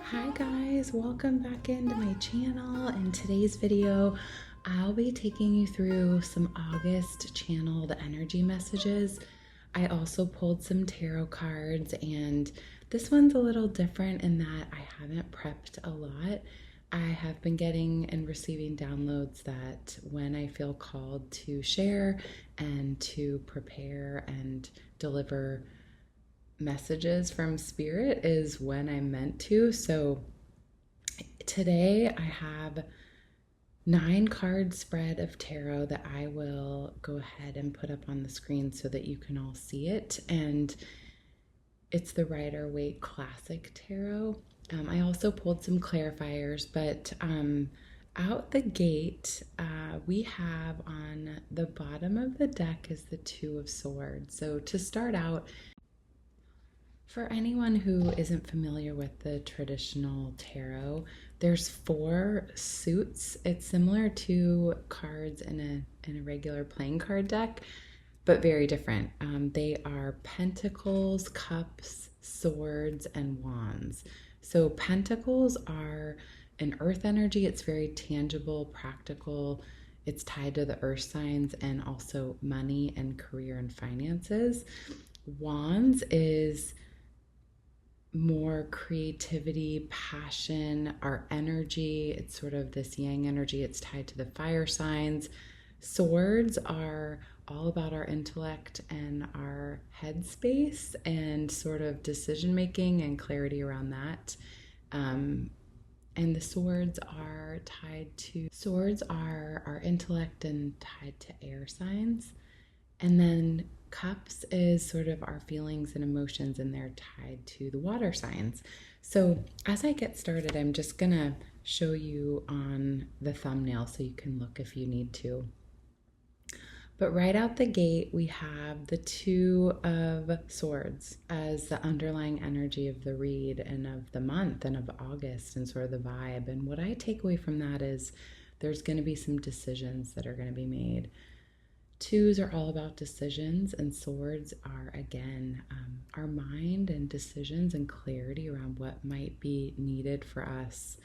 Hi guys, welcome back into my channel. In today's video, I'll be taking you through some August channeled energy messages. I also pulled some tarot cards, and this one's a little different in that I haven't prepped a lot. I have been getting and receiving downloads that when I feel called to share and to prepare and deliver messages from spirit is when I'm meant to. So today I have 9 card spread of tarot that I will go ahead and put up on the screen so that you can all see it. And it's the Rider-Waite Classic Tarot. I also pulled some clarifiers, but out the gate, we have on the bottom of the deck is the Two of Swords. So to start out, for anyone who isn't familiar with the traditional tarot, there's 4 suits. It's similar to cards in a regular playing card deck, but very different. They are pentacles, cups, swords, and wands. So pentacles are an earth energy. It's very tangible, practical. It's tied to the earth signs and also money and career and finances. Wands is more creativity, passion, our energy. It's sort of this yang energy. It's tied to the fire signs. Swords are all about our intellect and our headspace and sort of decision making and clarity around that. And the swords are our intellect and tied to air signs. And then cups is sort of our feelings and emotions, and they're tied to the water signs. So as I get started, I'm just gonna show you on the thumbnail so you can look if you need to. But right out the gate, we have the Two of Swords as the underlying energy of the read and of the month and of August and sort of the vibe. And what I take away from that is there's going to be some decisions that are going to be made. Twos are all about decisions, and swords are, again, our mind and decisions and clarity around what might be needed for us.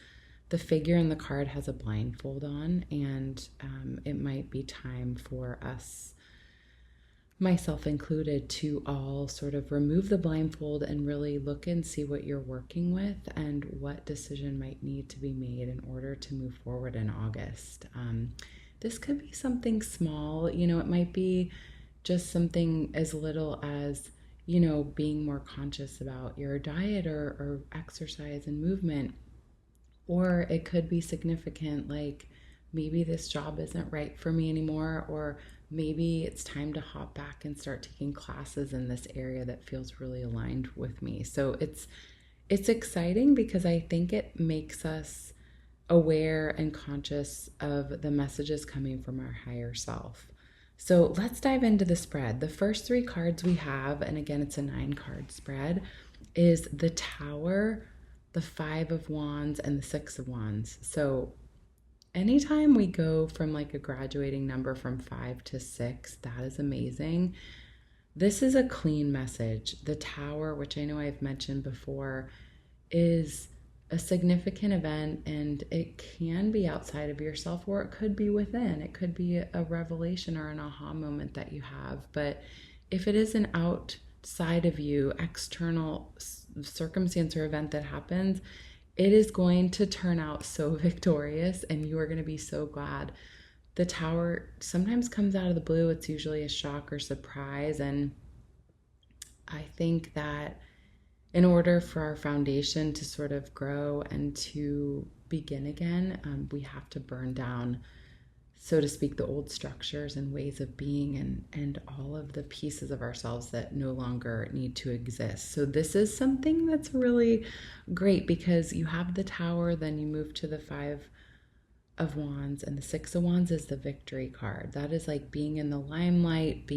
The figure in the card has a blindfold on, and it might be time for us, myself included, to all sort of remove the blindfold and really look and see what you're working with and what decision might need to be made in order to move forward in August. This could be something small, it might be just something as little as, being more conscious about your diet or exercise and movement. Or it could be significant, like maybe this job isn't right for me anymore, or maybe it's time to hop back and start taking classes in this area that feels really aligned with me. So it's exciting because I think it makes us aware and conscious of the messages coming from our higher self. So let's dive into the spread. The first 3 cards we have, and again, it's a 9-card spread, is the Tower, the 5 of Wands, and the 6 of Wands. So anytime we go from like a graduating number from 5 to 6, that is amazing. This is a clean message. The Tower, which I know I've mentioned before, is a significant event, and it can be outside of yourself or it could be within. It could be a revelation or an aha moment that you have. But if it is an outside of you, external circumstance or event that happens, it is going to turn out so victorious and you are going to be so glad. The Tower sometimes comes out of the blue. It's usually a shock or surprise. And I think that in order for our foundation to sort of grow and to begin again, we have to burn down, so to speak, the old structures and ways of being and all of the pieces of ourselves that no longer need to exist. So this is something that's really great because you have the Tower, then you move to the 5 of Wands, and the 6 of Wands is the victory card. That is like being in the limelight,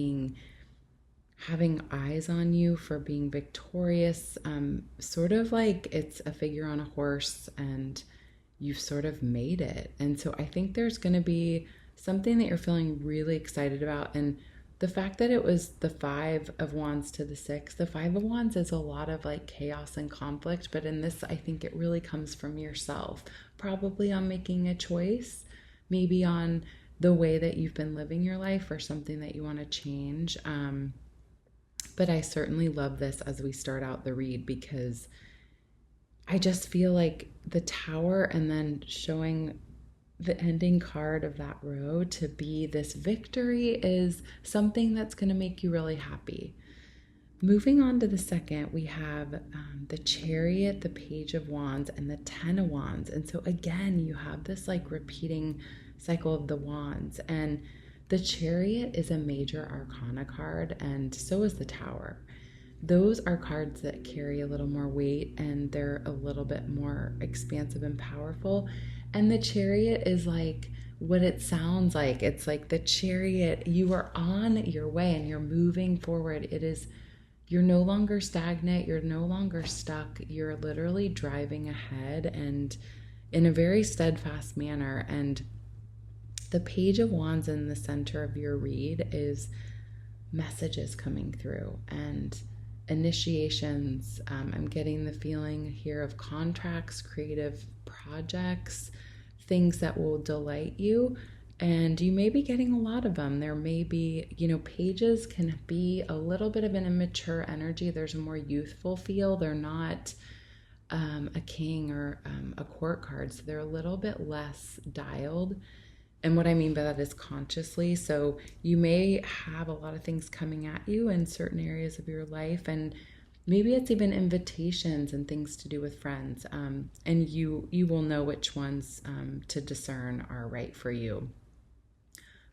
having eyes on you for being victorious, sort of like it's a figure on a horse and you've sort of made it. And so I think there's going to be something that you're feeling really excited about. And the fact that it was the Five of Wands to the Six, the Five of Wands is a lot of like chaos and conflict, but in this, I think it really comes from yourself, probably on making a choice, maybe on the way that you've been living your life or something that you want to change. But I certainly love this as we start out the read, because I just feel like the Tower and then showing the ending card of that row to be this victory is something that's going to make you really happy. Moving on to the second, we have the Chariot, the Page of Wands, and the Ten of Wands. And so again, you have this like repeating cycle of the wands. And the Chariot is a major arcana card, and so is the Tower. Those are cards that carry a little more weight, and they're a little bit more expansive and powerful. And the Chariot is like what it sounds like. It's like the Chariot, you are on your way and you're moving forward. It is, you're no longer stagnant. You're no longer stuck. You're literally driving ahead and in a very steadfast manner. And the Page of Wands in the center of your read is messages coming through and initiations. I'm getting the feeling here of contracts, creative projects, things that will delight you, and you may be getting a lot of them. There may be, pages can be a little bit of an immature energy. There's a more youthful feel. They're not a king or a court card, so they're a little bit less dialed. And what I mean by that is consciously. So you may have a lot of things coming at you in certain areas of your life, and maybe it's even invitations and things to do with friends. And you will know which ones to discern are right for you.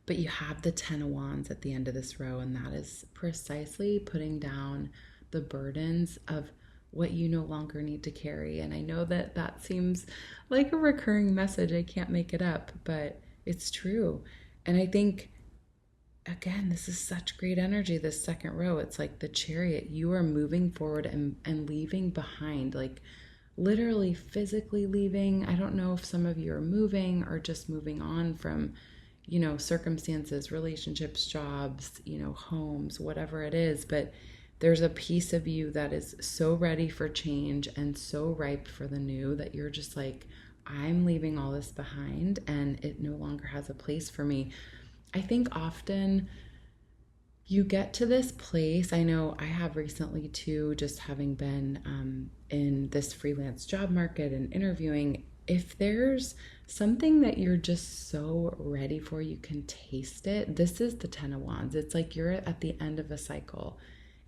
But you have the Ten of Wands at the end of this row, and that is precisely putting down the burdens of what you no longer need to carry. And I know that seems like a recurring message. I can't make it up, but it's true. And I think, again, this is such great energy, this second row. It's like the Chariot. You are moving forward and leaving behind, like literally physically leaving. I don't know if some of you are moving or just moving on from, circumstances, relationships, jobs, homes, whatever it is. But there's a piece of you that is so ready for change and so ripe for the new that you're just like, I'm leaving all this behind and it no longer has a place for me. I think often you get to this place. I know I have recently too, just having been in this freelance job market and interviewing. If there's something that you're just so ready for, you can taste it. This is the Ten of Wands. It's like you're at the end of a cycle.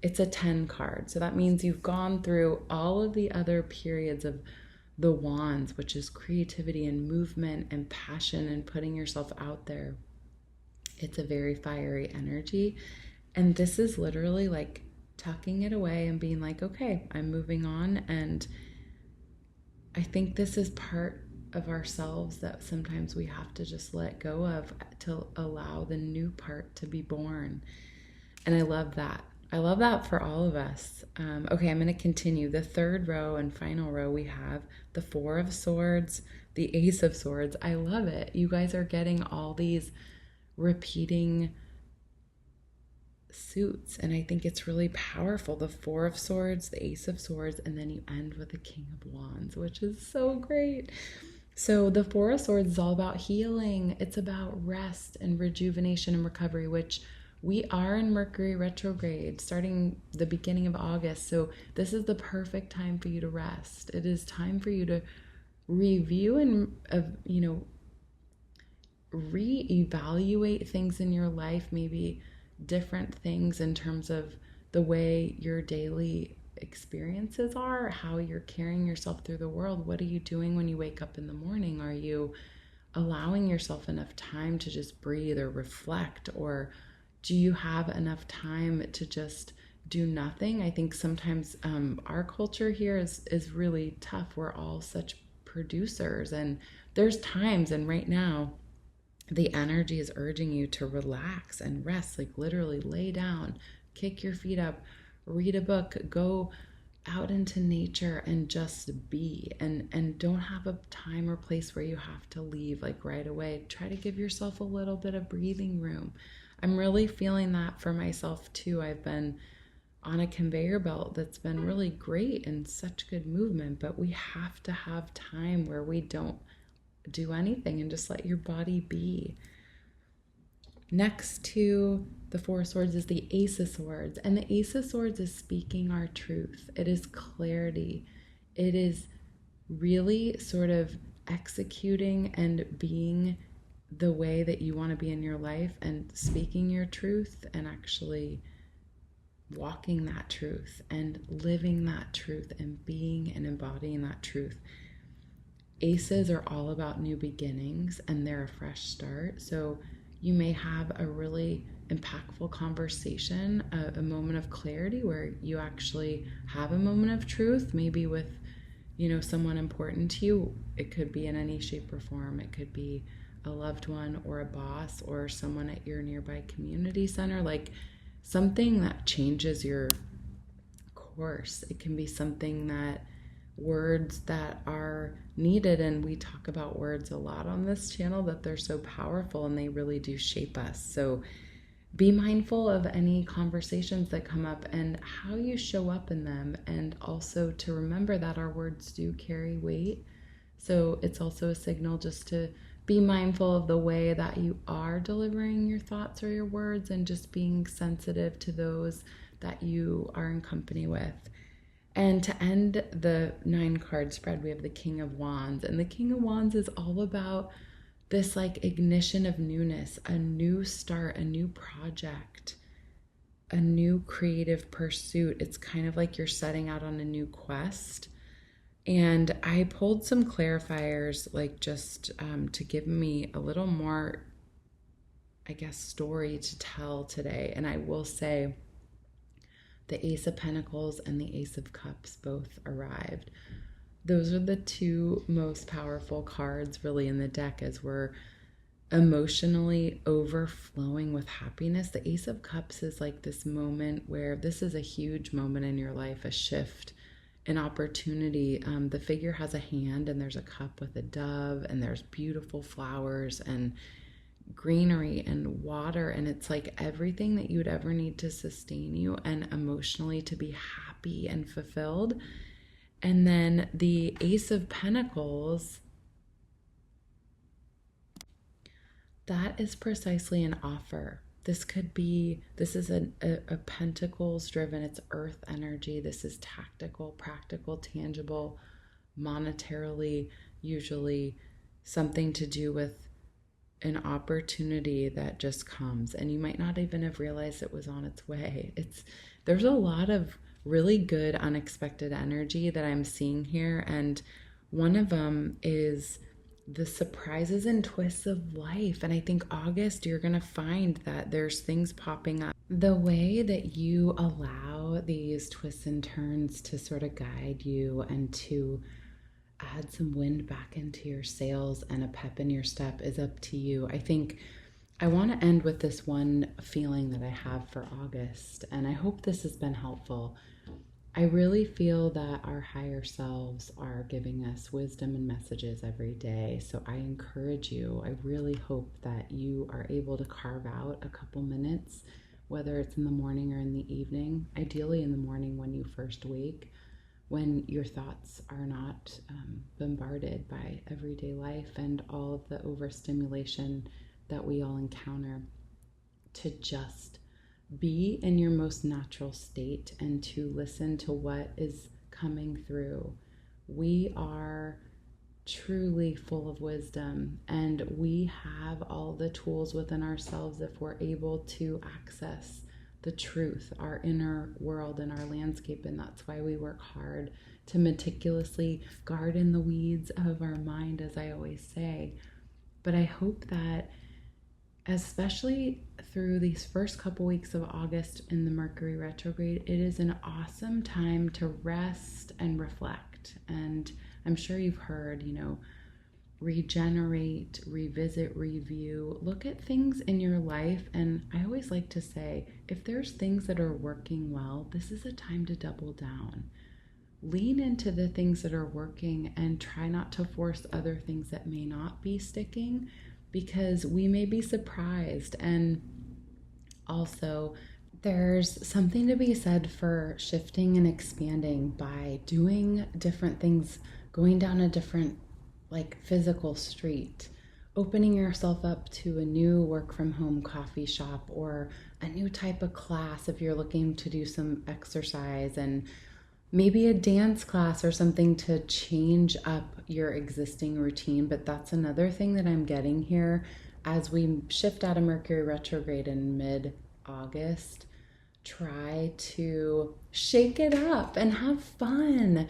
It's a 10 card. So that means you've gone through all of the other periods of the wands, which is creativity and movement and passion and putting yourself out there. It's a very fiery energy. And this is literally like tucking it away and being like, okay, I'm moving on. And I think this is part of ourselves that sometimes we have to just let go of to allow the new part to be born. And I love that. I love that for all of us. Okay, I'm going to continue. The third row and final row, we have the Four of Swords, the Ace of Swords. I love it. You guys are getting all these repeating suits, and I think it's really powerful. The Four of Swords, the Ace of Swords, and then you end with the King of Wands, which is so great. So the Four of Swords is all about healing. It's about rest and rejuvenation and recovery, which we are in Mercury retrograde starting the beginning of August. So this is the perfect time for you to rest. It is time for you to review and, reevaluate things in your life, maybe different things in terms of the way your daily experiences are, how you're carrying yourself through the world. What are you doing when you wake up in the morning? Are you allowing yourself enough time to just breathe or reflect, or do you have enough time to just do nothing? I think sometimes our culture here is really tough. We're all such producers, and there's times, and right now, the energy is urging you to relax and rest, like literally lay down, kick your feet up, read a book, go out into nature and just be, and don't have a time or place where you have to leave like right away. Try to give yourself a little bit of breathing room. I'm really feeling that for myself too. I've been on a conveyor belt that's been really great and such good movement, but we have to have time where we don't do anything and just let your body be. Next to the Four of Swords is the Ace of Swords, and the Ace of Swords is speaking our truth. It is clarity. It is really sort of executing and being the way that you want to be in your life and speaking your truth and actually walking that truth and living that truth and being and embodying that truth. Aces are all about new beginnings and they're a fresh start. So you may have a really impactful conversation, a moment of clarity where you actually have a moment of truth, maybe with, someone important to you. It could be in any shape or form. It could be a loved one or a boss or someone at your nearby community center, like something that changes your course. It can be something that words that are needed, and we talk about words a lot on this channel, that they're so powerful and they really do shape us. So be mindful of any conversations that come up and how you show up in them, and also to remember that our words do carry weight. So it's also a signal just to be mindful of the way that you are delivering your thoughts or your words, and just being sensitive to those that you are in company with. And to end the 9-card spread, we have the King of Wands. And the King of Wands is all about this like ignition of newness, a new start, a new project, a new creative pursuit. It's kind of like you're setting out on a new quest. And I pulled some clarifiers, like just to give me a little more, I guess, story to tell today. And I will say, the Ace of Pentacles and the Ace of Cups both arrived. Those are the two most powerful cards really in the deck as we're emotionally overflowing with happiness. The Ace of Cups is like this moment where this is a huge moment in your life, a shift, an opportunity. The figure has a hand and there's a cup with a dove and there's beautiful flowers and greenery and water, and it's like everything that you would ever need to sustain you and emotionally to be happy and fulfilled. And then the Ace of Pentacles, that is precisely an offer. This is a pentacles driven, it's earth energy. This is tactical, practical, tangible, monetarily, usually something to do with an opportunity that just comes, and you might not even have realized it was on its way. There's a lot of really good unexpected energy that I'm seeing here, and one of them is the surprises and twists of life. And I think August, you're gonna find that there's things popping up. The way that you allow these twists and turns to sort of guide you and to add some wind back into your sails and a pep in your step is up to you. I think I want to end with this one feeling that I have for August, and I hope this has been helpful. I really feel that our higher selves are giving us wisdom and messages every day. So I encourage you, I really hope that you are able to carve out a couple minutes, whether it's in the morning or in the evening, ideally in the morning when you first wake, when your thoughts are not bombarded by everyday life and all of the overstimulation that we all encounter, to just be in your most natural state and to listen to what is coming through. We are truly full of wisdom, and we have all the tools within ourselves if we're able to access the truth, our inner world and our landscape. And that's why we work hard to meticulously garden the weeds of our mind, as I always say. But I hope that, especially through these first couple weeks of August in the Mercury retrograde, it is an awesome time to rest and reflect. And I'm sure you've heard, regenerate, revisit, review, look at things in your life. And I always like to say, if there's things that are working well, this is a time to double down. Lean into the things that are working and try not to force other things that may not be sticking, because we may be surprised. And also there's something to be said for shifting and expanding by doing different things, going down a different, like, physical street, opening yourself up to a new work from home coffee shop or a new type of class if you're looking to do some exercise, and maybe a dance class or something to change up your existing routine. But that's another thing that I'm getting here as we shift out of Mercury retrograde in mid August. Try to shake it up and have fun.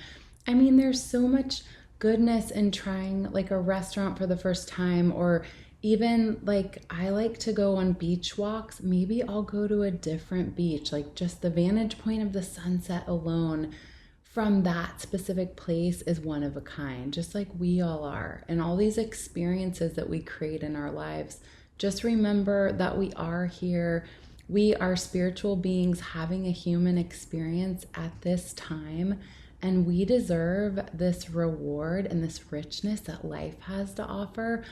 I mean, there's so much goodness in trying like a restaurant for the first time, or even like I like to go on beach walks. Maybe I'll go to a different beach, like just the vantage point of the sunset alone from that specific place is one of a kind, just like we all are. And all these experiences that we create in our lives, just remember that we are here. We are spiritual beings having a human experience at this time, and we deserve this reward and this richness that life has to offer.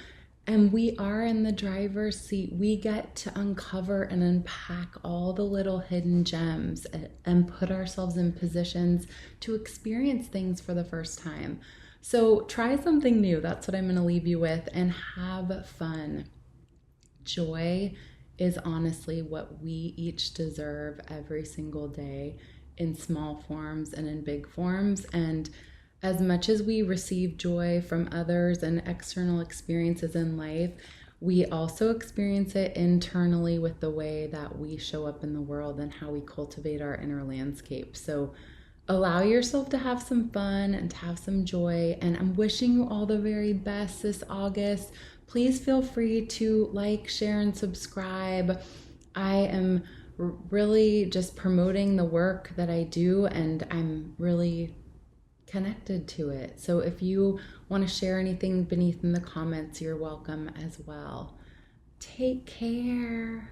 And we are in the driver's seat. We get to uncover and unpack all the little hidden gems and put ourselves in positions to experience things for the first time. So try something new. That's what I'm going to leave you with, and have fun. Joy is honestly what we each deserve every single day, in small forms and in big forms. And as much as we receive joy from others and external experiences in life, we also experience it internally with the way that we show up in the world and how we cultivate our inner landscape. So allow yourself to have some fun and to have some joy. And I'm wishing you all the very best this August. Please feel free to like, share, and subscribe. I am really just promoting the work that I do, and I'm really connected to it. So if you want to share anything beneath in the comments, you're welcome as well. Take care.